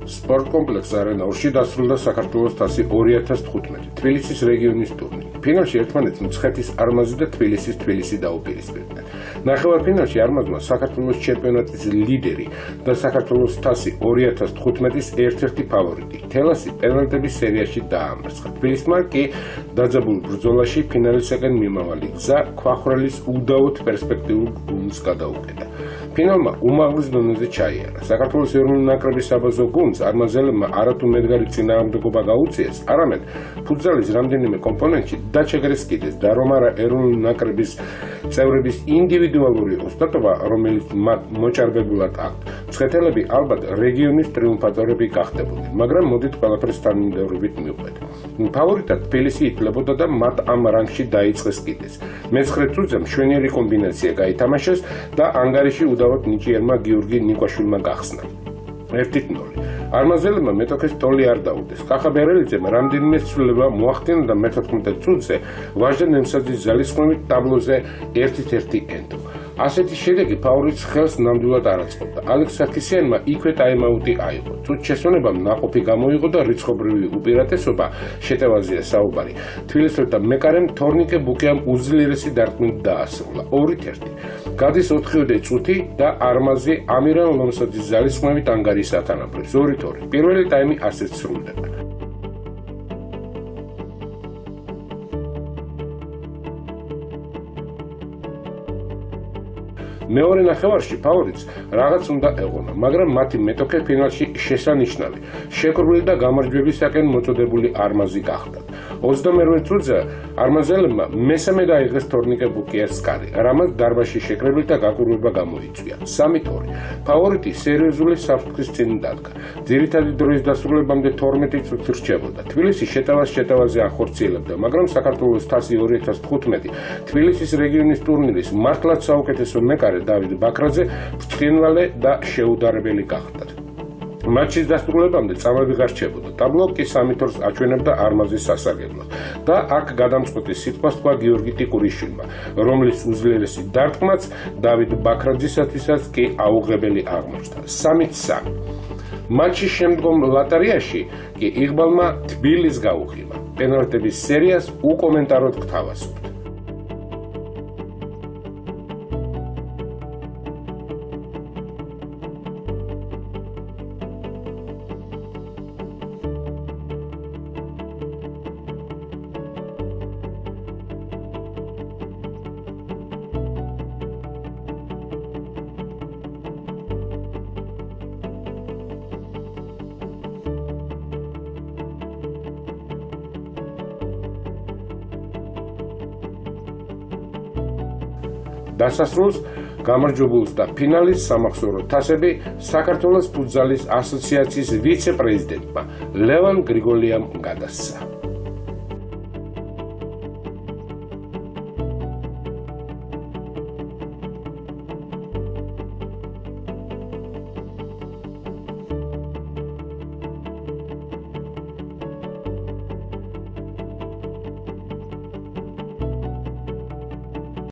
სპორტ კომპლექს არენაურში დასრულდა საქართველოს თასი 2015 თბილისის რეგიონის ტურნირი. ფინალში ერთმანეთს მცხეთის არმაზი და თბილისი დაუპირისპირდნენ. ნახევარფინალში არმაზმა საქართველოს ჩემპიონატის ლიდერი და საქართველოს თასი 2015-ის ერთ-ერთი ფავორიტი თელასი პენალტების სერიაში დაამარცხა. თბილისმა კი დაძაბულ ბრძოლაში ფინალისაკენ მიმავალი გზა ქვახრალის უდავოდ პერსპექტიულ გუნდს გადაუკეთა. ფინალმა უმაღლეს დონეზე ჩაიარა. საქართველოს ეროვნული ნაკრების საბაზო გუნდს არმაზელებმა არათუ მეტგარი წინააღმდეგობა გაუწიეს, არამედ ფუტზალის რამდენიმე კომპონენტში დაჩეგრეს კიდეს და რომ არა ეროვნული ნაკრების წევრების ინდივიდუალური ოსტატობა, რომელიც მათ მოჭარბებულად აქვთ, მცხეთელები ალბათ რეგიონის ტრიუმფატორები გახდებოდნენ, მაგრამ მოდით ყველაფერს თანმიმდევრობით მივყვეთ. ფავორიტად თბილისი ითვლებოდა და მათ ამ რანგში დაიწყეს კიდეს. მეცხრე წუთზე მშვენიერი კომბინაცია გაითამაშეს და ანგარიში udavot ნიჭიერმა გიორგი ნიკვაშვილმა გახსნა. 1-0. არმაზელებმა მეტოქეს ტოლი არ დაუდეს. კახაბერელიძემ რამდენიმე ცვლილება მოახდინა და მე-14 წუთზე ვაჟდა ნემსაძის ძალისხმევით ტაბლოზე 1-1 ენდო. ასეთი შედეგი ფავორიტს ხელს ნამდვილად არ აწყობდა. ალექს სარქისიანმა იქვე ტაიმაუტი აიღო. წუთის შესვენებამ ნაყოფი გამოიღო და რიცხობრივი უპირატესობა შეტევაზეა საუბარი. თბილისელთა მეკარემ თორნიკე ბუკიამ უძლიერესი დარტყმით დაასრულა 2-1. გადის 4-ოდე წუთი და არმაზი ამირან ლომსაძის ძალისხმევით ანგარიშს ათანაბრებს 2-2. პირველი ტაიმი ასეც სრულდება. მეორე ნახევარში ფავორიტს რაღაც უნდა ეღონა, მაგრამ მათი მეტოქე ფინალში შესანიშნავი, შეკრული და გამარჯვებისაკენ მოწოდებული არმაზი გახდათ. 28 წუთზე არმაზელებმა მესამე დაიღეს თორნიკე ბუკიას კარი, რამაც დარბაზში შეკრებილ და გაკურვება გამოიწვია. 3-2. ფავორიტი სერიოზული საფრთხის წინ დადგა. ძირითადი დროის დასრულებამდე 12 წუთი რჩებოდა. თბილისი შეტევაზე ახორციელებდა, მაგრამ საქართველოს თასი 2015 თბილისის რეგიონის ტურნირის მართლაც საუკეთესო მეკარე დავით ბაქრაძე ბრწყინვალე და შეუდარებელი გახდათ. მატჩის დასრულებამდე წამები გარჩებოდა. ტაბლო კი 3-2-ს აჩვენებდა არმაზის სასარგებლოდ და აქ გადამწყვეტი სიტყვას თქვა გიორგი ტიკურიშვილმა, რომლის უძლიერესი დარტყმაც დავით ბაქრაძისათვისაც კი აუღებელი აღმოჩნდა. 3-3. მატჩის შემდგომ ლატარიაში კი იღბალმა თბილისს გაუღიმა. პენალტების სერიას უკომენტაროდ გთავაზობთ. დასასრულს გამარჯვებულს და ფინალის სამახსოვრო თასები საქართველოს ფუტზალის ასოციაციის ვიცე-პრეზიდენტმა ლევან გრიგოლიამ გადასცა.